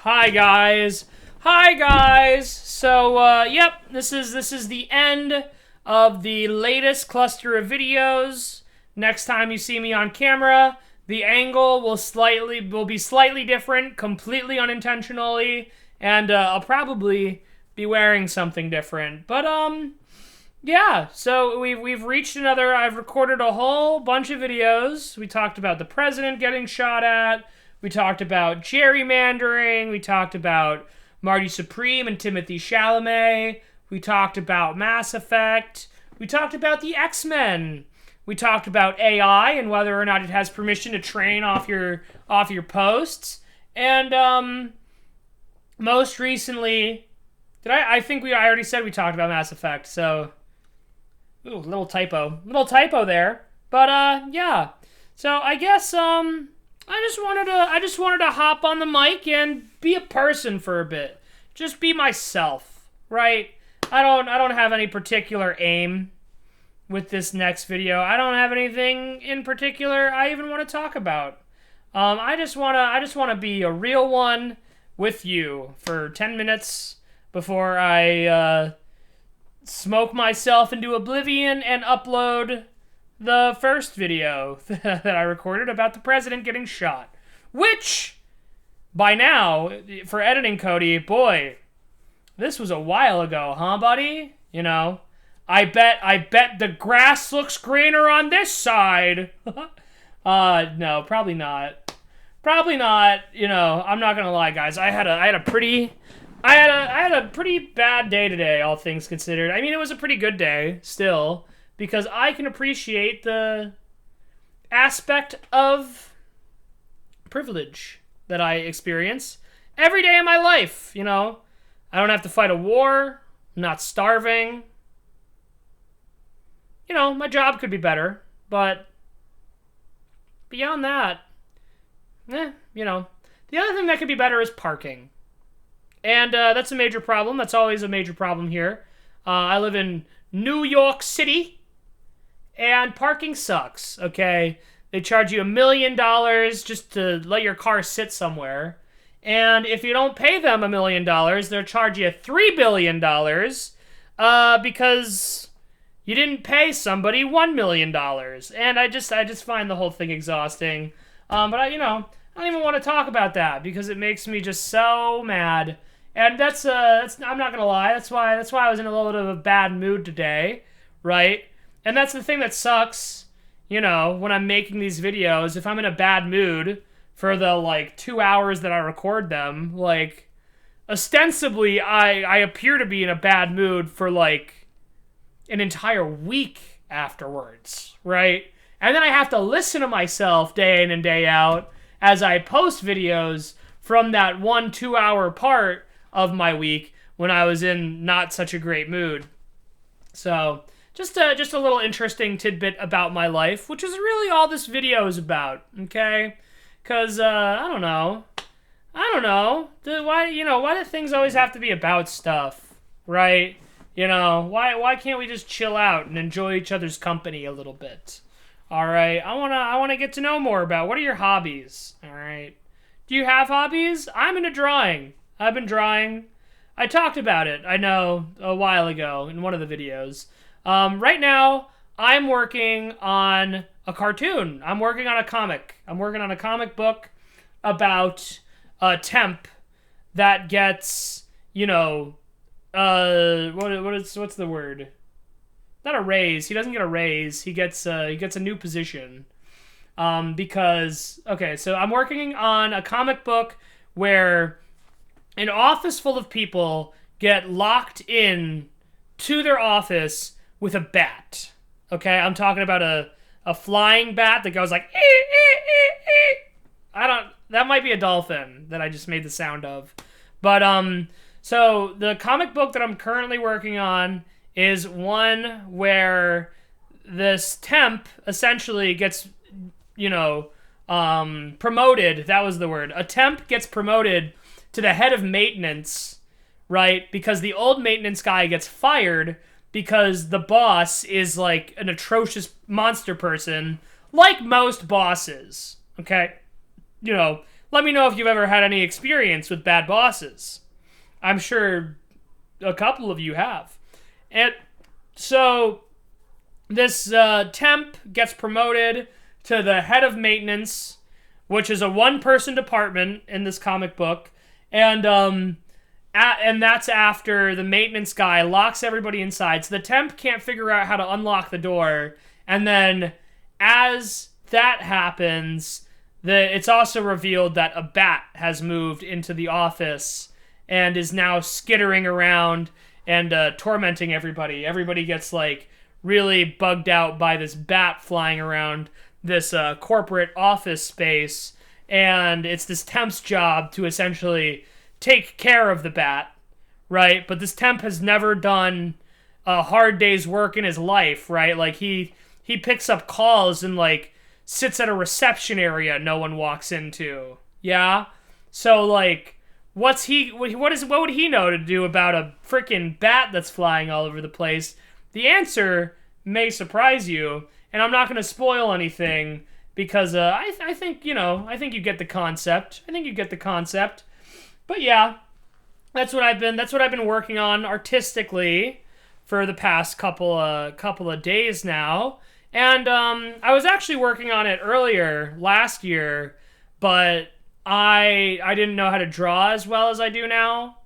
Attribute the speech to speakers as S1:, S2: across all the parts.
S1: Hi guys. Hi guys. So yep, this is the end of the latest cluster of videos. Next time you see me on camera, the angle will be slightly different, completely unintentionally, and I'll probably be wearing something different. But yeah, so we've reached another. I've recorded a whole bunch of videos. We talked about the president getting shot at. We talked about gerrymandering. We talked about Marty Supreme and Timothy Chalamet. We talked about Mass Effect. We talked about the X-Men. We talked about AI and whether or not it has permission to train off your posts. And most recently, I think I already said we talked about Mass Effect. So, ooh, little typo there. But yeah. So I guess I just wanted to hop on the mic and be a person for a bit. Just be myself, right? I don't have any particular aim with this next video. I don't have anything in particular I even want to talk about. I just wanna be a real one with you for 10 minutes before I smoke myself into oblivion and upload the first video that I recorded about the president getting shot. Which, by now, for editing Cody, boy, this was a while ago, huh, buddy? You know, I bet the grass looks greener on this side. No, probably not. Probably not. You know, I'm not gonna lie, guys. I had a pretty bad day today, all things considered. I mean, it was a pretty good day still, because I can appreciate the aspect of privilege that I experience every day of my life, you know? I don't have to fight a war. I'm not starving. You know, my job could be better, but beyond that, you know. The other thing that could be better is parking. And that's a major problem. That's always a major problem here. I live in New York City, and parking sucks, okay? They charge you $1 million just to let your car sit somewhere. And if you don't pay them $1 million, they'll charge you $3 billion because you didn't pay somebody $1 million. And I just find the whole thing exhausting. But I don't even want to talk about that because it makes me just so mad. And that's I'm not gonna lie. That's why I was in a little bit of a bad mood today, right? And that's the thing that sucks, you know, when I'm making these videos. If I'm in a bad mood for the 2 hours that I record them, ostensibly I appear to be in a bad mood for an entire week afterwards, right? And then I have to listen to myself day in and day out as I post videos from that 1-2 hour part of my week when I was in not such a great mood. So just a little interesting tidbit about my life, which is really all this video is about, okay? Because, I don't know. Why do things always have to be about stuff, right? You know, why can't we just chill out and enjoy each other's company a little bit? All right, I wanna get to know more about what are your hobbies. All right, do you have hobbies? I'm into drawing. I've been drawing. I talked about it, I know, a while ago in one of the videos. Right now, I'm working on a cartoon. I'm working on a comic. I'm working on a comic book about a temp that gets, what's the word? Not a raise. He doesn't get a raise. He gets a new position. So I'm working on a comic book where an office full of people get locked in to their office with a bat. Okay, I'm talking about a flying bat that goes like, that might be a dolphin that I just made the sound of. But so the comic book that I'm currently working on is one where this temp essentially gets, promoted. That was the word. A temp gets promoted to the head of maintenance, right? Because the old maintenance guy gets fired because the boss is an atrocious monster person, like most bosses, okay? Let me know if you've ever had any experience with bad bosses. I'm sure a couple of you have. And so this temp gets promoted to the head of maintenance, which is a one-person department in this comic book, and that's after the maintenance guy locks everybody inside. So the temp can't figure out how to unlock the door, and then as that happens, it's also revealed that a bat has moved into the office and is now skittering around and tormenting everybody. Everybody gets like really bugged out by this bat flying around this corporate office space, and it's this temp's job to essentially take care of the bat, right? But this temp has never done a hard day's work in his life, right? Like he picks up calls and like sits at a reception area no one walks into. Yeah? So like what would he know to do about a freaking bat that's flying all over the place? The answer may surprise you, and I'm not going to spoil anything because I think you get the concept. But yeah, that's what I've been working on artistically for the past couple of days now. And I was actually working on it earlier last year, but I didn't know how to draw as well as I do now.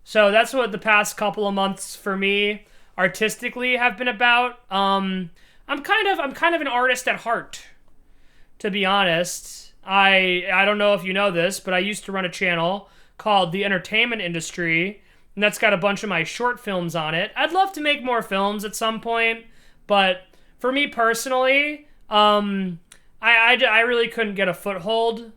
S1: So that's what the past couple of months for me artistically have been about. I'm kind of an artist at heart, to be honest. I don't know if you know this, but I used to run a channel called The Entertainment Industry, and that's got a bunch of my short films on it. I'd love to make more films at some point, but for me personally, I really couldn't get a foothold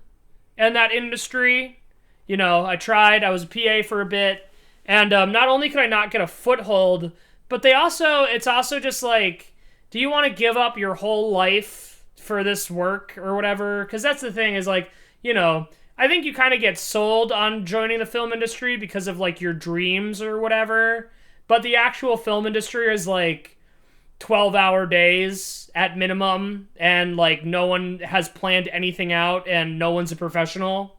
S1: in that industry. You know, I tried. I was a PA for a bit, and not only could I not get a foothold, but it's also just like, do you want to give up your whole life for this work or whatever? Because that's the thing is like, you know, I think you kind of get sold on joining the film industry because of like your dreams or whatever, but the actual film industry is like 12-hour days at minimum, and like no one has planned anything out and no one's a professional.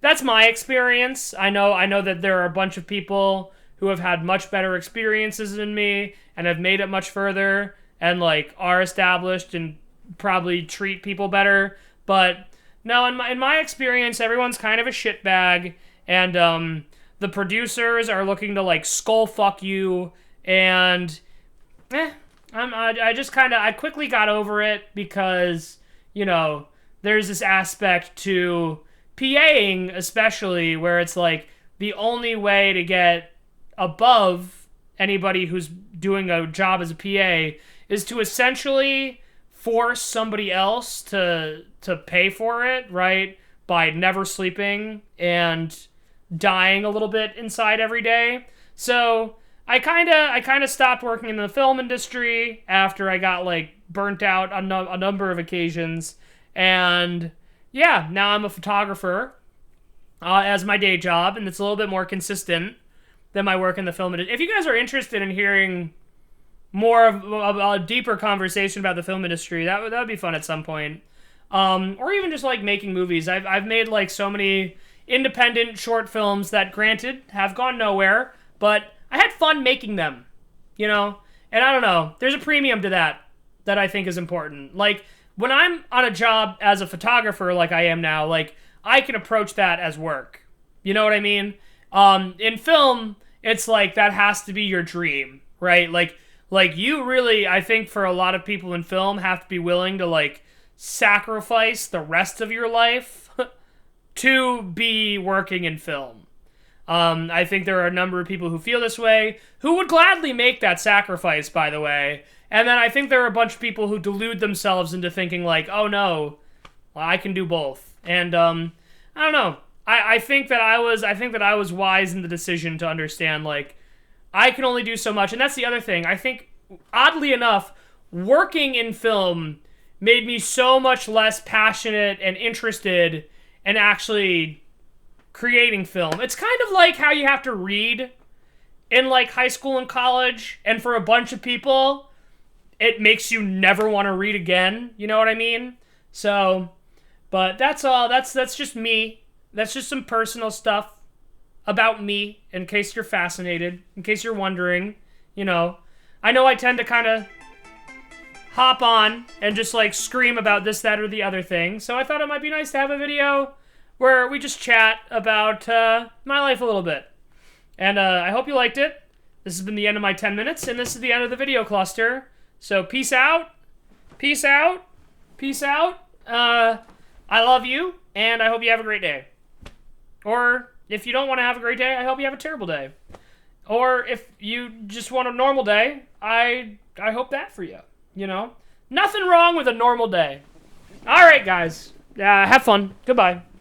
S1: That's my experience. I know that there are a bunch of people who have had much better experiences than me and have made it much further and like are established and probably treat people better, but no, in my experience, everyone's kind of a shitbag, and the producers are looking to like skull fuck you, and I quickly got over it because, you know, there's this aspect to PAing especially where it's like the only way to get above anybody who's doing a job as a PA is to essentially force somebody else to pay for it, right? By never sleeping and dying a little bit inside every day. So I kind of stopped working in the film industry after I got like burnt out on a number of occasions, and yeah, now I'm a photographer as my day job, and it's a little bit more consistent than my work in the film industry. If you guys are interested in hearing more of a deeper conversation about the film industry, that would be fun at some point, or even just like making movies. I've made like so many independent short films that, granted, have gone nowhere, but I had fun making them, you know? And I don't know, there's a premium to that I think is important. Like, when I'm on a job as a photographer like I am now, like, I can approach that as work. You know what I mean? In film, it's like, that has to be your dream, right? Like you really, I think for a lot of people in film, have to be willing to, like, sacrifice the rest of your life to be working in film. I think there are a number of people who feel this way, who would gladly make that sacrifice, by the way. And then I think there are a bunch of people who delude themselves into thinking like, oh no, well, I can do both. And I don't know. I think that I was wise in the decision to understand, like, I can only do so much. And that's the other thing. I think, oddly enough, working in film made me so much less passionate and interested in actually creating film. It's kind of like how you have to read in like high school and college, and for a bunch of people, it makes you never want to read again. You know what I mean? So But that's all. That's just me. That's just some personal stuff about me, in case you're fascinated, in case you're wondering. You know, I know I tend to kind of hop on and just like scream about this, that, or the other thing. So I thought it might be nice to have a video where we just chat about my life a little bit. And I hope you liked it. This has been the end of my 10 minutes, and this is the end of the video cluster. So peace out. Peace out. Peace out. I love you, and I hope you have a great day. Or if you don't want to have a great day, I hope you have a terrible day. Or if you just want a normal day, I hope that for you. You know? Nothing wrong with a normal day. All right, guys. Have fun. Goodbye.